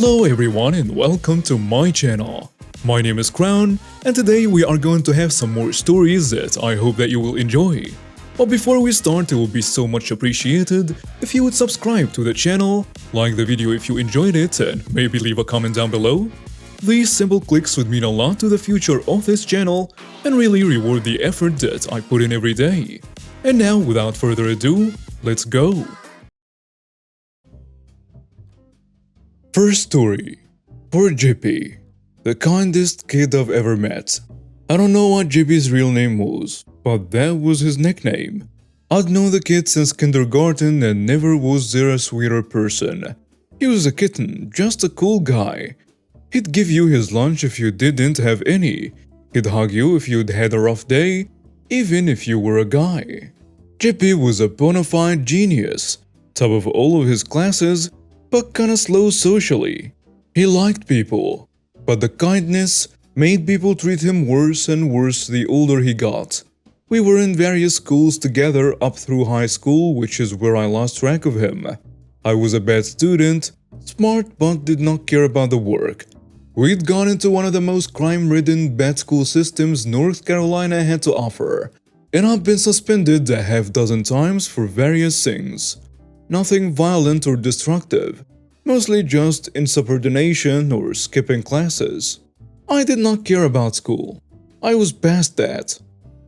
Hello everyone and welcome to my channel. My name is Crown and today we are going to have some more stories that I hope that you will enjoy. But before we start, it will be so much appreciated if you would subscribe to the channel, like the video if you enjoyed it, and maybe leave a comment down below. These simple clicks would mean a lot to the future of this channel and really reward the effort that I put in every day. And now, without further ado, let's go! First story. Poor Jippy, the kindest kid I've ever met. I don't know what Jippy's real name was, but that was his nickname. I'd known the kid since kindergarten and never was there a sweeter person. He was a kitten, just a cool guy. He'd give you his lunch if you didn't have any. He'd hug you if you'd had a rough day, even if you were a guy. Jippy was a bona fide genius, top of all of his classes, but kinda slow socially. He liked people, but the kindness made people treat him worse and worse the older he got. We were in various schools together up through high school, which is where I lost track of him. I was a bad student, smart but did not care about the work. We'd gone into one of the most crime-ridden bad school systems North Carolina had to offer, and I've been suspended a half-dozen times for various things. Nothing violent or destructive, mostly just insubordination or skipping classes. I did not care about school. I was past that.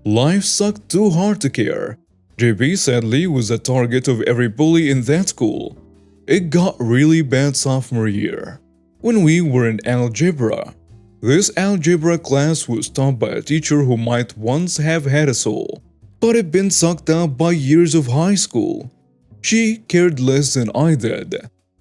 Life sucked too hard to care. JB sadly was a target of every bully in that school. It got really bad sophomore year, when we were in algebra. This algebra class was taught by a teacher who might once have had a soul, but had been sucked out by years of high school. She cared less than I did.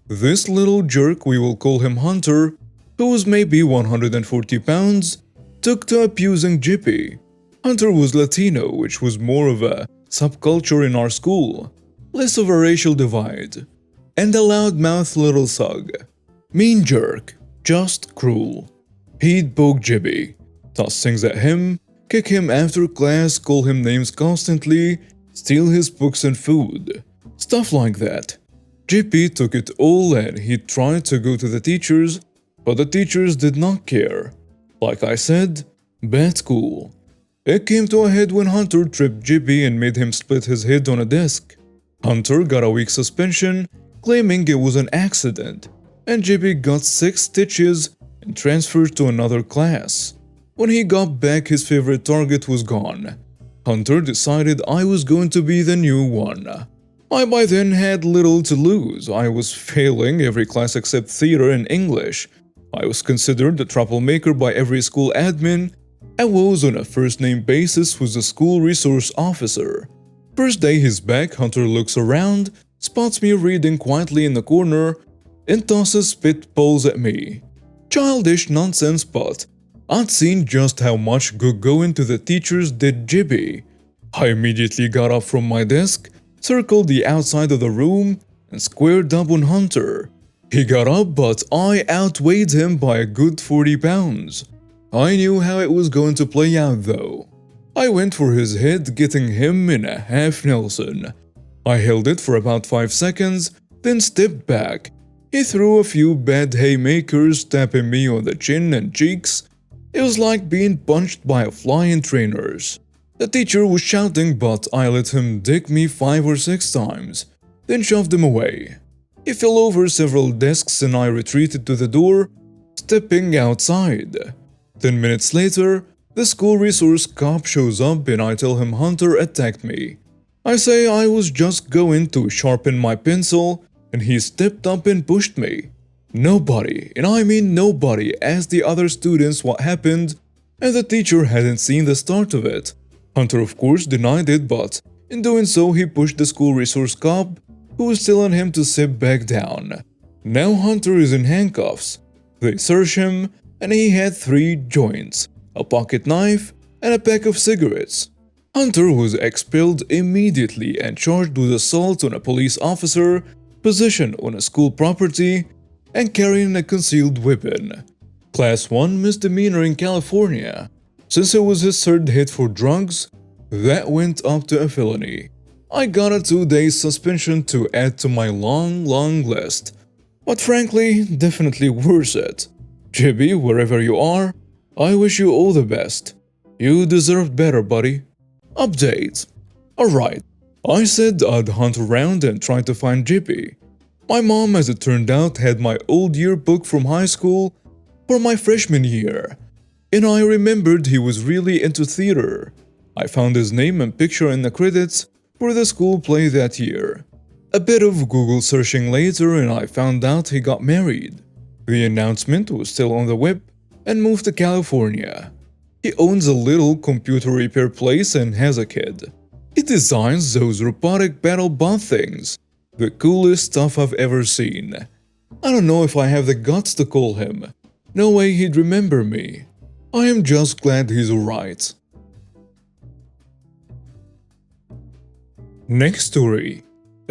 This little jerk, we will call him Hunter, who was maybe 140 pounds, took to abusing Jippy. Hunter was Latino, which was more of a subculture in our school, less of a racial divide, and a loudmouth little thug. Mean jerk, just cruel. He'd poke Jippy, toss things at him, kick him after class, call him names constantly, steal his books and food. Stuff like that. Jippy took it all and he tried to go to the teachers, but the teachers did not care. Like I said, bad school. It came to a head when Hunter tripped Jippy and made him split his head on a desk. Hunter got a week suspension, claiming it was an accident, and Jippy got 6 stitches and transferred to another class. When he got back, his favorite target was gone. Hunter decided I was going to be the new one. I by then had little to lose. I was failing every class except theater and English. I was considered a troublemaker by every school admin. I was on a first-name basis with the school resource officer. First day he's back, Hunter looks around, spots me reading quietly in the corner, and tosses spitballs at me. Childish nonsense, but I'd seen just how much could go into the teachers did Jippy. I immediately got up from my desk, circled the outside of the room, and squared up on Hunter. He got up, but I outweighed him by a good 40 pounds. I knew how it was going to play out though. I went for his head, getting him in a half Nelson. I held it for about 5 seconds, then stepped back. He threw a few bad haymakers, tapping me on the chin and cheeks. It was like being punched by a fly in trainers. The teacher was shouting, but I let him dick me 5 or 6 times, then shoved him away. He fell over several desks and I retreated to the door, stepping outside. 10 minutes later, the school resource cop shows up and I tell him Hunter attacked me. I say I was just going to sharpen my pencil and he stepped up and pushed me. Nobody, and I mean nobody, asked the other students what happened, and the teacher hadn't seen the start of it. Hunter of course denied it, but in doing so he pushed the school resource cop, who was telling him to sit back down. Now Hunter is in handcuffs. They search him, and he had 3 joints, a pocket knife, and a pack of cigarettes. Hunter was expelled immediately and charged with assault on a police officer, possession on a school property, and carrying a concealed weapon. Class 1 misdemeanor in California. Since it was his 3rd hit for drugs, that went up to a felony. I got a 2-day suspension to add to my long list. But frankly, definitely worth it. JB, wherever you are, I wish you all the best. You deserve better, buddy. Update. Alright, I said I'd hunt around and try to find JP. My mom, as it turned out, had my old yearbook from high school for my freshman year. And I remembered he was really into theater. I found his name and picture in the credits for the school play that year. A bit of Google searching later and I found out he got married. The announcement was still on the web and moved to California. He owns a little computer repair place and has a kid. He designs those robotic battle bot things. The coolest stuff I've ever seen. I don't know if I have the guts to call him. No way he'd remember me. I am just glad he's alright. Next story.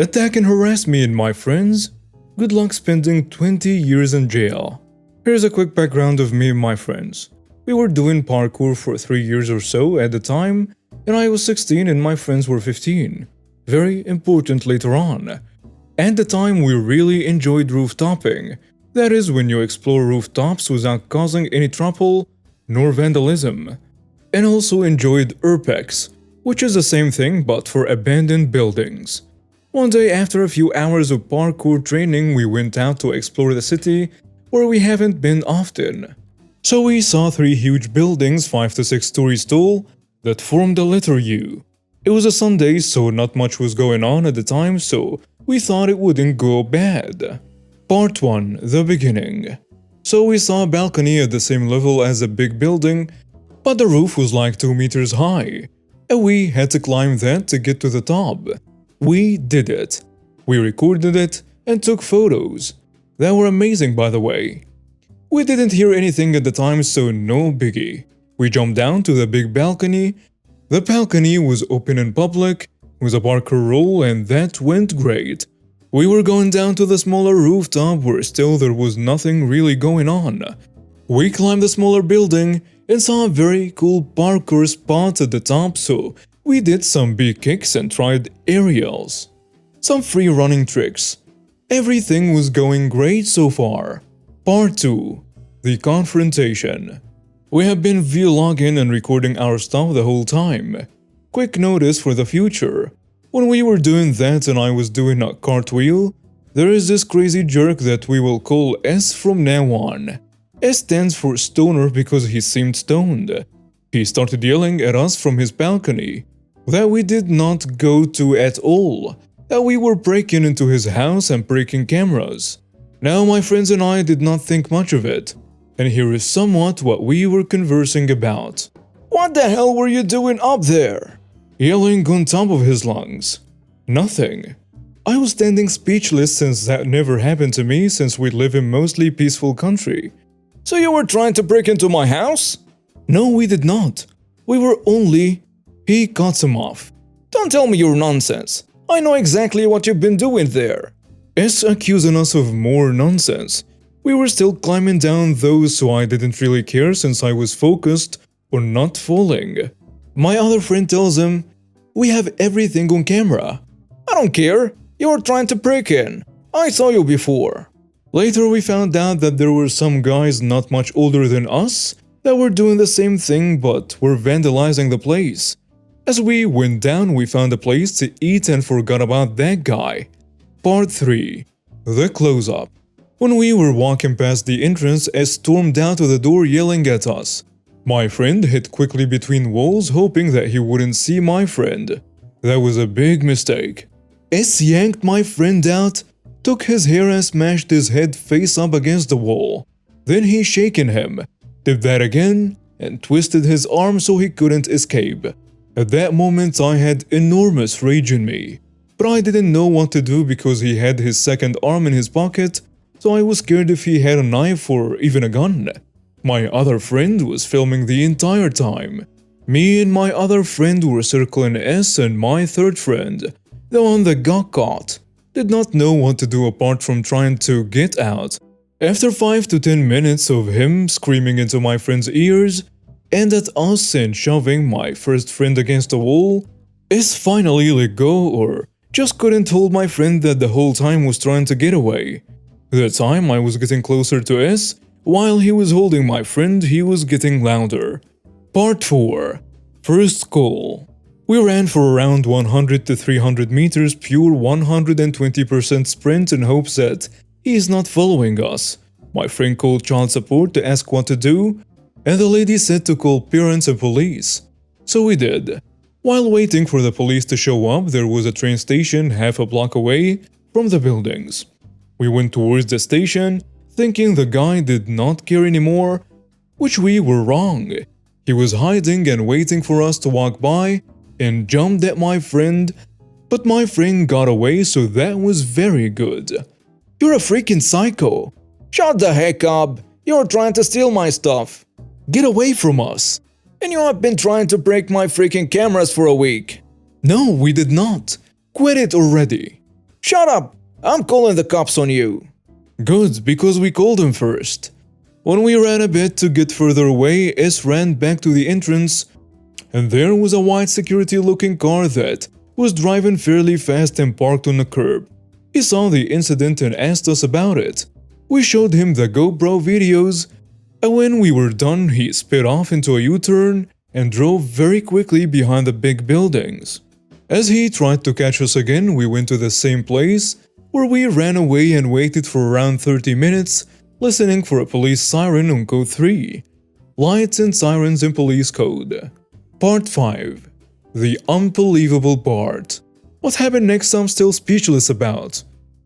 Attack and harass me and my friends? Good luck spending 20 years in jail. Here's a quick background of me and my friends. We were doing parkour for 3 years or so at the time, and I was 16 and my friends were 15. Very important later on. At the time, we really enjoyed rooftoping. That is, when you explore rooftops without causing any trouble nor vandalism. And also enjoyed urbex, which is the same thing but for abandoned buildings. One day after a few hours of parkour training, we went out to explore the city where we haven't been often. So we saw 3 huge buildings 5 to 6 stories tall that formed the letter U. It was a Sunday, so not much was going on at the time, so we thought it wouldn't go bad. Part 1. The beginning. So we saw a balcony at the same level as a big building, but the roof was like 2 meters high, and we had to climb that to get to the top. We did it. We recorded it and took photos. That were amazing, by the way. We didn't hear anything at the time, so no biggie. We jumped down to the big balcony. The balcony was open in public, with a parkour roll, and that went great. We were going down to the smaller rooftop where still there was nothing really going on. We climbed the smaller building and saw a very cool parkour spot at the top, so we did some big kicks and tried aerials. Some free running tricks. Everything was going great so far. Part 2. The confrontation. We have been vlogging and recording our stuff the whole time. Quick notice for the future. When we were doing that and I was doing a cartwheel, there is this crazy jerk that we will call S from now on. S stands for stoner because he seemed stoned. He started yelling at us from his balcony that we did not go to at all, that we were breaking into his house and breaking cameras. Now my friends and I did not think much of it, and here is somewhat what we were conversing about. "What the hell were you doing up there?" Yelling on top of his lungs. Nothing. I was standing speechless since that never happened to me since we live in mostly peaceful country. "So you were trying to break into my house?" "No, we did not. We were only..." He cuts him off. "Don't tell me your nonsense. I know exactly what you've been doing there." S accusing us of more nonsense. We were still climbing down though, so I didn't really care since I was focused on not falling. My other friend tells him, "We have everything on camera." "I don't care. You were trying to break in. I saw you before." Later we found out that there were some guys not much older than us that were doing the same thing but were vandalizing the place. As we went down, we found a place to eat and forgot about that guy. Part 3. The close-up. When we were walking past the entrance, S stormed out of the door yelling at us. My friend hid quickly between walls, hoping that he wouldn't see my friend. That was a big mistake. S yanked my friend out, took his hair and smashed his head face up against the wall. Then he shaken him, did that again, and twisted his arm so he couldn't escape. At that moment I had enormous rage in me, but I didn't know what to do because he had his second arm in his pocket, so I was scared if he had a knife or even a gun. My other friend was filming the entire time. Me and my other friend were circling S, and my third friend, the one that got caught, did not know what to do apart from trying to get out. After 5 to 10 minutes of him screaming into my friend's ears and at us and shoving my first friend against the wall, S finally let go or just couldn't hold my friend that the whole time was trying to get away. That time I was getting closer to S, while he was holding my friend, he was getting louder. Part 4. First call. We ran for around 100 to 300 meters, pure 120% sprint in hopes that he is not following us. My friend called child support to ask what to do, and the lady said to call parents and police. So we did. While waiting for the police to show up, there was a train station half a block away from the buildings. We went towards the station, thinking the guy did not care anymore, which we were wrong. He was hiding and waiting for us to walk by and jumped at my friend, but my friend got away, so that was very good. You're a freaking psycho. Shut the heck up. You're trying to steal my stuff. Get away from us. And you have been trying to break my freaking cameras for a week. No, we did not. Quit it already. Shut up. I'm calling the cops on you. Good, because we called them first. When we ran a bit to get further away, S ran back to the entrance, and there was a white security-looking car that was driving fairly fast and parked on the curb. He saw the incident and asked us about it. We showed him the GoPro videos, and when we were done, he sped off into a U-turn and drove very quickly behind the big buildings. As he tried to catch us again, we went to the same place, where we ran away and waited for around 30 minutes, listening for a police siren on code 3. Lights and sirens in police code. Part 5. The unbelievable part. What happened next I'm still speechless about.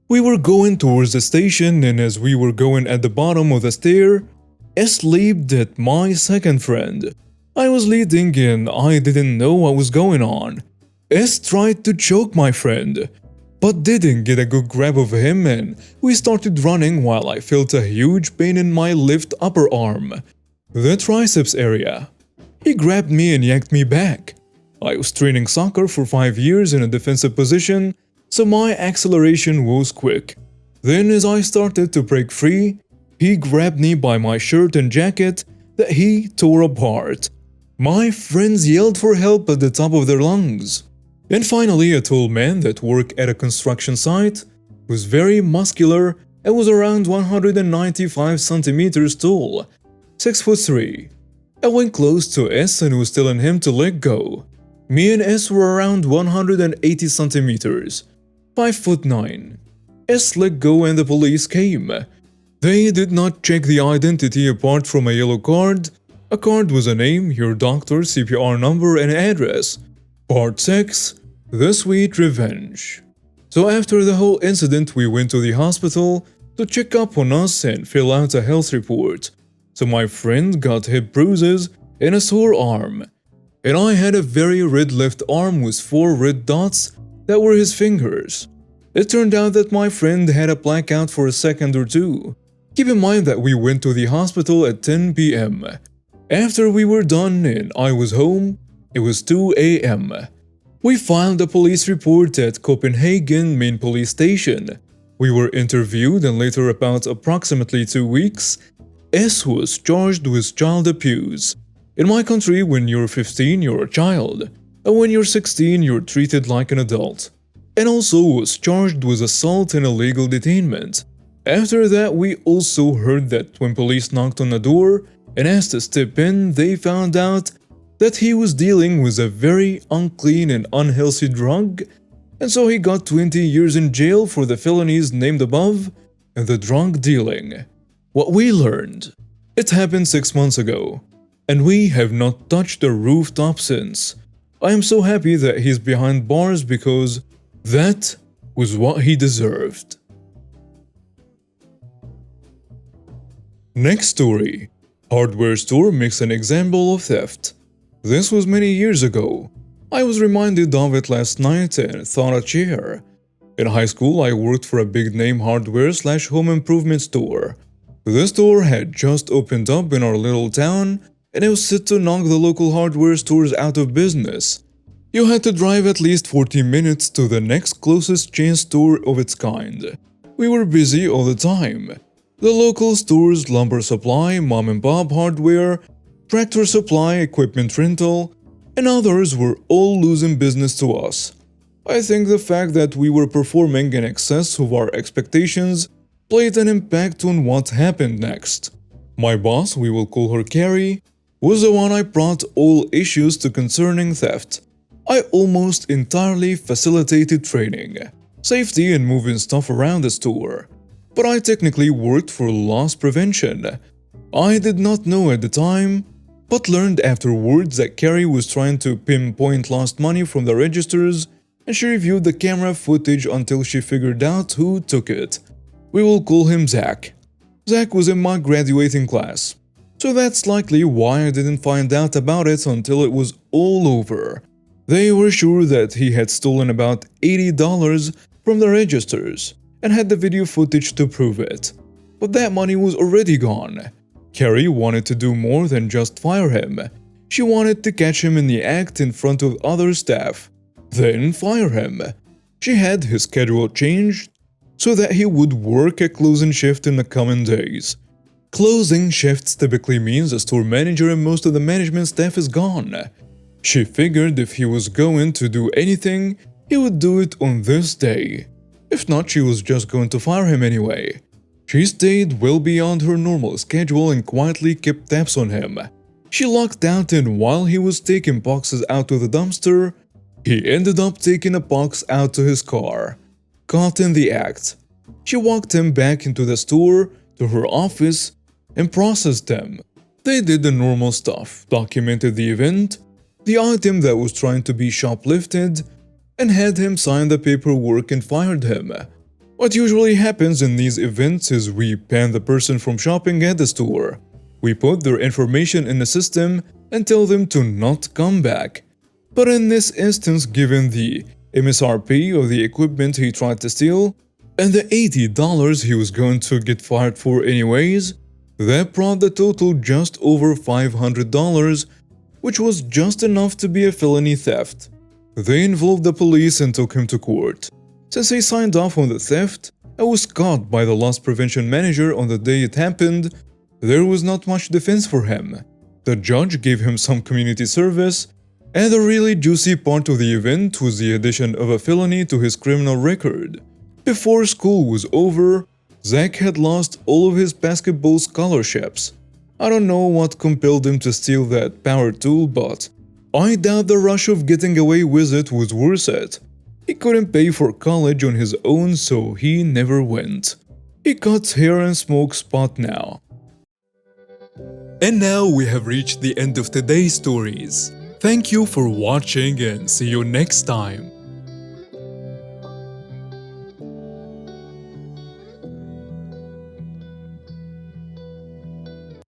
We were going towards the station, and as we were going at the bottom of the stair, S leaped at my second friend. I was leading and I didn't know what was going on. S tried to choke my friend, but didn't get a good grab of him, and we started running while I felt a huge pain in my left upper arm, the triceps area. He grabbed me and yanked me back. I was training soccer for 5 years in a defensive position, so my acceleration was quick. Then as I started to break free, he grabbed me by my shirt and jacket that he tore apart. My friends yelled for help at the top of their lungs. And finally, a tall man that worked at a construction site, was very muscular and was around 195 centimeters tall, 6'3". I went close to S and was telling him to let go. Me and S were around 180 centimeters, 5'9". S let go and the police came. They did not check the identity apart from a yellow card. A card was a name, your doctor, CPR number, and address. Part 6. The Sweet Revenge. So after the whole incident, we went to the hospital to check up on us and fill out a health report. So my friend got hip bruises and a sore arm. And I had a very red left arm with 4 red dots that were his fingers. It turned out that my friend had a blackout for a second or two. Keep in mind that we went to the hospital at 10 p.m. After we were done and I was home, it was 2 a.m. We filed a police report at Copenhagen main police station. We were interviewed and later, about approximately 2 weeks, S was charged with child abuse. In my country, when you're 15, you're a child, and when you're 16, you're treated like an adult. And also was charged with assault and illegal detainment. After that, we also heard that when police knocked on the door and asked to step in, they found out that he was dealing with a very unclean and unhealthy drug, and so he got 20 years in jail for the felonies named above and the drug dealing. What we learned. It happened 6 months ago, and we have not touched the rooftop since. I am so happy that he's behind bars because that was what he deserved. Next story. Hardware store makes an example of theft. This was many years ago. I was reminded of it last night and thought a chair. In high school, I worked for a big-name hardware/home improvement store. This store had just opened up in our little town, and it was set to knock the local hardware stores out of business. You had to drive at least 40 minutes to the next closest chain store of its kind. We were busy all the time. The local stores, lumber supply, mom and pop hardware, tractor supply, equipment rental, and others were all losing business to us. I think the fact that we were performing in excess of our expectations played an impact on what happened next. My boss, we will call her Carrie, was the one I brought all issues to concerning theft. I almost entirely facilitated training, safety and moving stuff around the store. But I technically worked for loss prevention. I did not know at the time, but learned afterwards that Carrie was trying to pinpoint lost money from the registers, and she reviewed the camera footage until she figured out who took it. We will call him Zach. Zach was in my graduating class, so that's likely why I didn't find out about it until it was all over. They were sure that he had stolen about $80 from the registers and had the video footage to prove it. But that money was already gone. Carrie wanted to do more than just fire him. She wanted to catch him in the act in front of other staff, then fire him. She had his schedule changed so that he would work a closing shift in the coming days. Closing shifts typically means the store manager and most of the management staff is gone. She figured if he was going to do anything, he would do it on this day. If not, she was just going to fire him anyway. She stayed well beyond her normal schedule and quietly kept tabs on him. She locked out, and while he was taking boxes out of the dumpster, he ended up taking a box out to his car. Caught in the act, she walked him back into the store, to her office, and processed them. They did the normal stuff, documented the event, the item that was trying to be shoplifted, and had him sign the paperwork and fired him. What usually happens in these events is we ban the person from shopping at the store. We put their information in the system and tell them to not come back. But in this instance, given the MSRP of the equipment he tried to steal, and the $80 he was going to get fired for anyways, that brought the total just over $500, which was just enough to be a felony theft. They involved the police and took him to court. Since he signed off on the theft and was caught by the loss prevention manager on the day it happened, there was not much defense for him. The judge gave him some community service, and the really juicy part of the event was the addition of a felony to his criminal record. Before school was over, Zach had lost all of his basketball scholarships. I don't know what compelled him to steal that power tool, but I doubt the rush of getting away with it was worth it. He couldn't pay for college on his own, so he never went. He cuts hair and smokes pot now. And now we have reached the end of today's stories. Thank you for watching and see you next time.